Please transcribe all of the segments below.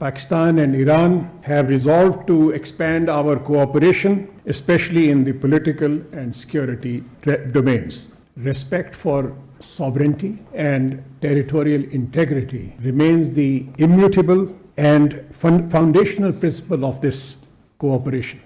Pakistan and Iran have resolved to expand our cooperation, especially in the political and security domains. Respect for sovereignty and territorial integrity remains the immutable and foundational principle of this cooperation.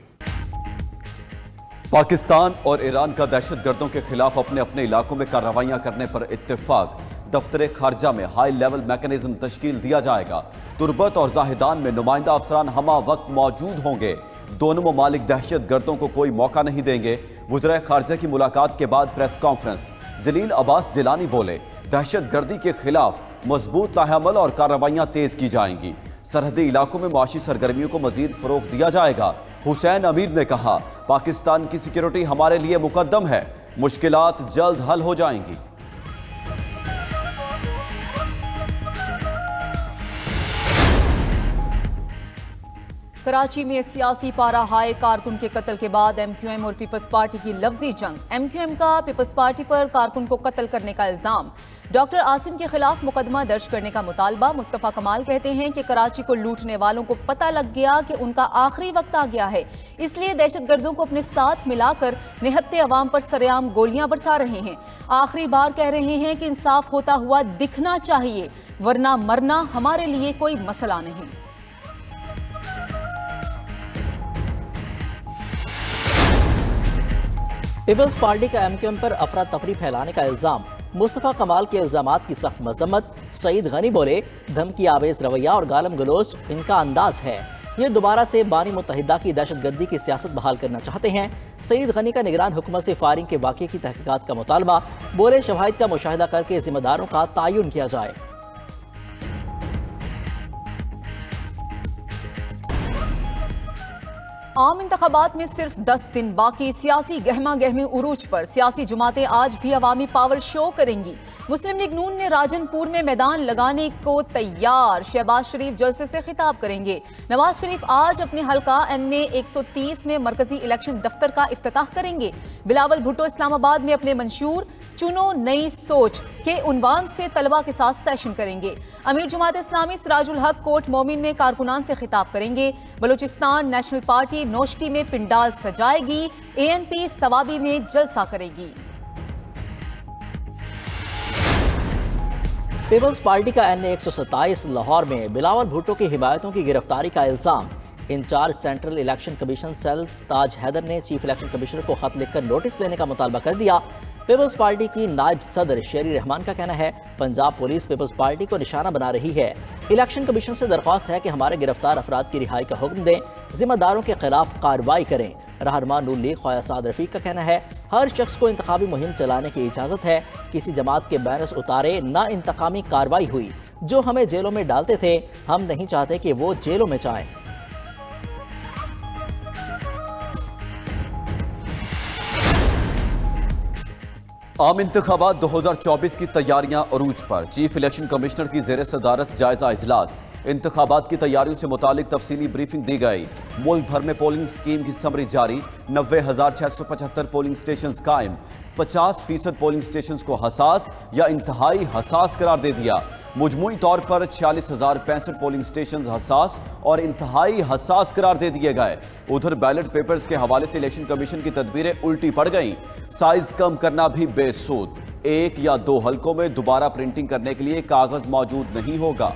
Pakistan اور ایران کا دہشت گردوں کے خلاف اپنے اپنے علاقوں میں کارروائیاں کرنے پر اتفاق. دفتر خارجہ میں ہائی لیول میکنزم تشکیل دیا جائے گا. تربت اور زاہدان میں نمائندہ افسران ہمہ وقت موجود ہوں گے. دونوں ممالک دہشت گردوں کو کوئی موقع نہیں دیں گے. وزرائے خارجہ کی ملاقات کے بعد پریس کانفرنس. جلیل عباس جیلانی بولے دہشت گردی کے خلاف مضبوط لاہ عمل اور کارروائیاں تیز کی جائیں گی. سرحدی علاقوں میں معاشی سرگرمیوں کو مزید فروغ دیا جائے گا. حسین امیر نے کہا پاکستان کی سیکیورٹی ہمارے لیے مقدم ہے. مشکلات جلد حل ہو جائیں گی. کراچی میں سیاسی پارا ہائے. کارکن کے قتل کے بعد ایم کیو ایم اور پیپلز پارٹی کی لفظی جنگ. ایم کیو ایم کا پیپلز پارٹی پر کارکن کو قتل کرنے کا الزام. ڈاکٹر عاصم کے خلاف مقدمہ درج کرنے کا مطالبہ. مصطفیٰ کمال کہتے ہیں کہ کراچی کو لوٹنے والوں کو پتہ لگ گیا کہ ان کا آخری وقت آ گیا ہے، اس لیے دہشت گردوں کو اپنے ساتھ ملا کر نہتے عوام پر سرعام گولیاں برسا رہے ہیں. آخری بار کہہ رہے ہیں کہ انصاف ہوتا ہوا دکھنا چاہیے، ورنہ مرنا ہمارے لیے کوئی مسئلہ نہیں. پیپلز پارٹی کا ایم کیو ایم پر افراتفری پھیلانے کا الزام. مصطفیٰ کمال کے الزامات کی سخت مذمت. سعید غنی بولے دھمکی آویز رویہ اور گالم گلوچ ان کا انداز ہے. یہ دوبارہ سے بانی متحدہ کی دہشت گردی کی سیاست بحال کرنا چاہتے ہیں. سعید غنی کا نگران حکومت سے فائرنگ کے واقعے کی تحقیقات کا مطالبہ. بولے شواہد کا مشاہدہ کر کے ذمہ داروں کا تعین کیا جائے. عام انتخابات میں صرف 10 دن باقی. سیاسی گہما گہمی عروج پر. سیاسی جماعتیں آج بھی عوامی پاور شو کریں گی. مسلم لیگ نون نے راجن پور میں میدان لگانے کو تیار. شہباز شریف جلسے سے خطاب کریں گے. نواز شریف آج اپنے حلقہ NA 130 میں مرکزی الیکشن دفتر کا افتتاح کریں گے. بلاول بھٹو اسلام آباد میں اپنے منشور چنو نئی سوچ کے عنوان سے طلبہ کے ساتھ سیشن کریں گے. امیر جماعت اسلامی سراج الحق کوٹ مومن میں کارکنان سے خطاب کریں گے. بلوچستان نیشنل پارٹی نوشکی میں پنڈال سجائے گی. ANP ثوابی میں جلسہ کرے گی. پیپلز پارٹی کا NA 127 لاہور میں بلاول بھٹو کی حمایتوں کی گرفتاری کا الزام. In charge central election commission cell Taj Haider نے چیف الیکشن کمشنر کو خط لکھ کر نوٹس لینے کا مطالبہ کر دیا. پیپلز پارٹی کی نائب صدر شیری رحمان کا کہنا ہے پنجاب پولیس پیپلز پارٹی کو نشانہ بنا رہی ہے. الیکشن کمیشن سے درخواست ہے کہ ہمارے گرفتار افراد کی رہائی کا حکم دیں، ذمہ داروں کے خلاف کارروائی کریں. رہنما نون لیگ خواجہ سعد رفیق کا کہنا ہے ہر شخص کو انتخابی مہم چلانے کی اجازت ہے. کسی جماعت کے بینرز اتارے نہ انتقامی کارروائی ہوئی. جو ہمیں جیلوں میں ڈالتے تھے ہم نہیں چاہتے کہ وہ جیلوں میں جائیں. عام انتخابات 2024 کی تیاریاں عروج پر. چیف الیکشن کمشنر کی زیر صدارت جائزہ اجلاس. انتخابات کی تیاریوں سے متعلق تفصیلی بریفنگ دی گئی. ملک بھر میں پولنگ سکیم کی سمری جاری. 90,675 پولنگ سٹیشنز قائم. 50% پولنگ سٹیشنز کو حساس یا انتہائی حساس قرار دے دیا. مجموعی طور پر 46,065 پولنگ سٹیشنز حساس اور انتہائی حساس قرار دے دیے گئے. ادھر بیلٹ پیپرز کے حوالے سے الیکشن کمیشن کی تدبیریں الٹی پڑ گئیں. سائز کم کرنا بھی بے سود. 1 یا 2 حلقوں میں دوبارہ پرنٹنگ کرنے کے لیے کاغذ موجود نہیں ہوگا.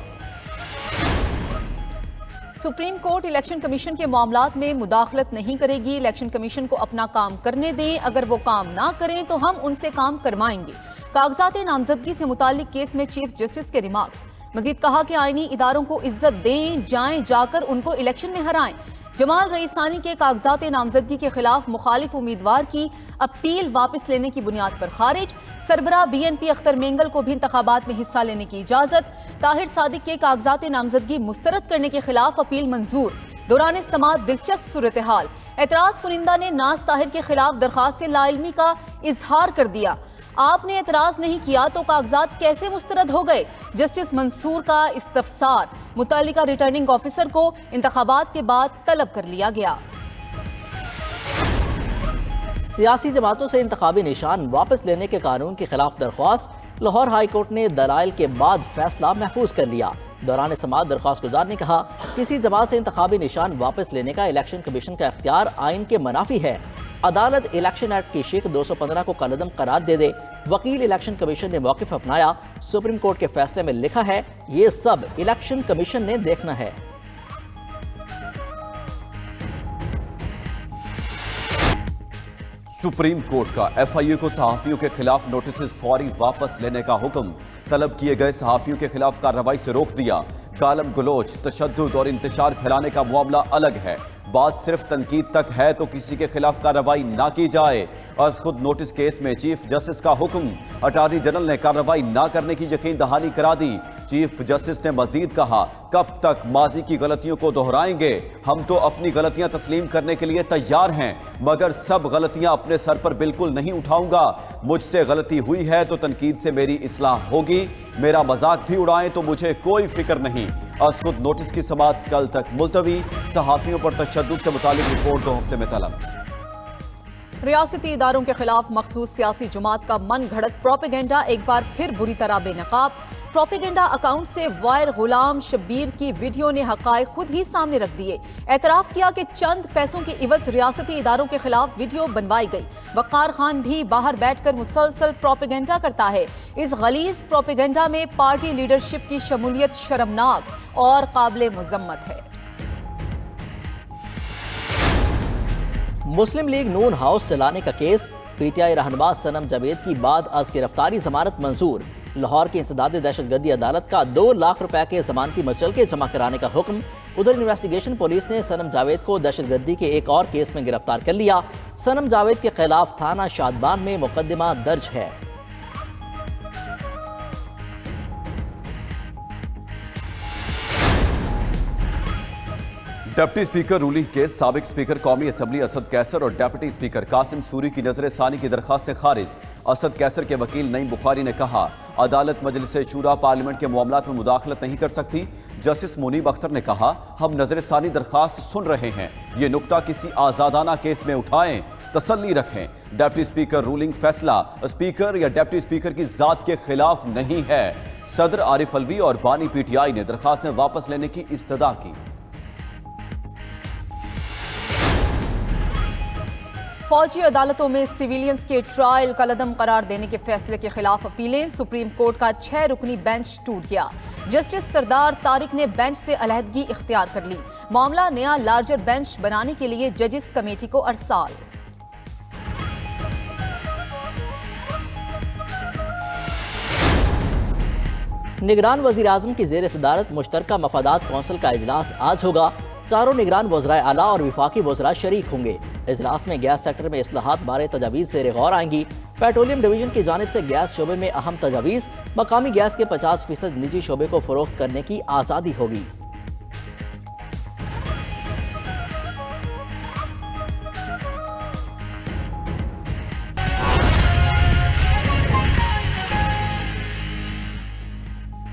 سپریم کورٹ الیکشن کمیشن کے معاملات میں مداخلت نہیں کرے گی. الیکشن کمیشن کو اپنا کام کرنے دیں. اگر وہ کام نہ کریں تو ہم ان سے کام کروائیں گے. کاغذات نامزدگی سے متعلق کیس میں چیف جسٹس کے ریمارکس. مزید کہا کہ آئینی اداروں کو عزت دیں، جائیں جا کر ان کو الیکشن میں ہرائیں. جمال رئیسانی کے کاغذات نامزدگی کے خلاف مخالف امیدوار کی اپیل واپس لینے کی بنیاد پر خارج. سربراہ BNP اختر مینگل کو بھی انتخابات میں حصہ لینے کی اجازت. طاہر صادق کے کاغذات نامزدگی مسترد کرنے کے خلاف اپیل منظور. دوران سماعت دلچسپ صورتحال. اعتراض کنندہ نے ناز طاہر کے خلاف درخواست سے لا علمی کا اظہار کر دیا. آپ نے اعتراض نہیں کیا تو کاغذات کیسے مسترد ہو گئے؟ جسٹس منصور کا استفسار. متعلقہ ریٹرننگ آفیسر کو انتخابات کے بعد طلب کر لیا گیا. سیاسی جماعتوں سے انتخابی نشان واپس لینے کے قانون کے خلاف درخواست. لاہور ہائی کورٹ نے دلائل کے بعد فیصلہ محفوظ کر لیا. دوران سماعت درخواست گزار نے کہا کسی جماعت سے انتخابی نشان واپس لینے کا الیکشن کمیشن کا اختیار آئین کے منافی ہے۔ عدالت الیکشن ایکٹ کی شق 215 کو کالعدم قرار دے دے۔ وکیل الیکشن کمیشن نے موقف اپنایا۔ سپریم کورٹ کے فیصلے میں لکھا ہے یہ سب الیکشن کمیشن نے دیکھنا ہے۔ سپریم کورٹ کا ایف آئی اے کو صحافیوں کے خلاف نوٹسز فوری واپس لینے کا حکم۔ طلب کیے گئے صحافیوں کے خلاف کارروائی سے روک دیا۔ گالم گلوچ، تشدد اور انتشار پھیلانے کا معاملہ الگ ہے، بات صرف تنقید تک ہے تو کسی کے خلاف کارروائی نہ کی جائے۔ از خود نوٹس کیس میں چیف جسٹس کا حکم، اٹارنی جنرل نے کارروائی نہ کرنے کی یقین دہانی کرا دی۔ چیف جسٹس نے مزید کہا کب تک ماضی کی غلطیوں کو دہرائیں گے، ہم تو اپنی غلطیاں تسلیم کرنے کے لیے تیار ہیں مگر سب غلطیاں اپنے سر پر بالکل نہیں اٹھاؤں گا۔ مجھ سے غلطی ہوئی ہے تو تنقید سے میری اصلاح ہوگی، میرا مذاق بھی اڑائیں تو مجھے کوئی فکر نہیں۔ از خود نوٹس کی سماعت کل تک ملتوی، صحافیوں پر تشدد سے متعلق رپورٹ 2 ہفتے میں طلب۔ ریاستی اداروں کے خلاف مخصوص سیاسی جماعت کا من گھڑت پروپیگنڈا ایک بار پھر بری طرح بے نقاب۔ پروپیگنڈا اکاؤنٹ سے وائر غلام شبیر کی ویڈیو نے حقائق خود ہی سامنے رکھ دیے۔ اعتراف کیا کہ چند پیسوں کے عوض ریاستی اداروں کے خلاف ویڈیو بنوائی گئی۔ وقار خان بھی باہر بیٹھ کر مسلسل پروپیگنڈا کرتا ہے۔ اس غلیظ پروپیگنڈا میں پارٹی لیڈرشپ کی شمولیت شرمناک اور قابل مذمت ہے۔ مسلم لیگ نون ہاؤس چلانے کا کیس، پی ٹی آئی رہنما صنم جاوید کی بعد از گرفتاری ضمانت منظور۔ لاہور کی انسداد دہشت گردی عدالت کا 2 لاکھ روپے کے ضمانتی مچلکے جمع کرانے کا حکم۔ ادھر انویسٹیگیشن پولیس نے صنم جاوید کو دہشت گردی کے ایک اور کیس میں گرفتار کر لیا۔ صنم جاوید کے خلاف تھانہ شادبان میں مقدمہ درج ہے۔ ڈپٹی اسپیکر رولنگ کیس، سابق اسپیکر قومی اسمبلی اسد کیسر اور ڈپٹی اسپیکر قاسم سوری کی نظر ثانی کی درخواست سے خارج۔ اسد کیسر کے وکیل نعیم بخاری نے کہا عدالت مجلس شورا پارلیمنٹ کے معاملات میں مداخلت نہیں کر سکتی۔ جسٹس منیب اختر نے کہا ہم نظر ثانی درخواست سن رہے ہیں، یہ نکتہ کسی آزادانہ کیس میں اٹھائیں، تسلی رکھیں۔ ڈپٹی اسپیکر رولنگ فیصلہ اسپیکر یا ڈپٹی اسپیکر کی ذات کے خلاف نہیں ہے۔ صدر عارف الوی اور بانی پی ٹی آئی نے درخواستیں واپس لینے کی استدعا کی۔ فوجی عدالتوں میں سویلینز کے ٹرائل کالعدم قرار دینے کے فیصلے کے خلاف اپیلیں، سپریم کورٹ کا 6 رکنی بینچ ٹوٹ گیا۔ جسٹس سردار طارق نے بینچ سے علیحدگی اختیار کر لی۔ معاملہ نیا لارجر بینچ بنانے کے لیے ججز کمیٹی کو ارسال۔ نگران وزیر اعظم کی زیر صدارت مشترکہ مفادات کونسل کا اجلاس آج ہوگا۔ چاروں نگران وزرائے اعلیٰ اور وفاقی وزراء شریک ہوں گے۔ اجلاس میں گیس سیکٹر میں اصلاحات بارے تجاویز زیر غور آئیں گی۔ پیٹرولیم ڈویژن کی جانب سے گیس شعبے میں اہم تجاویز، مقامی گیس کے 50% نجی شعبے کو فروخت کرنے کی آزادی ہوگی۔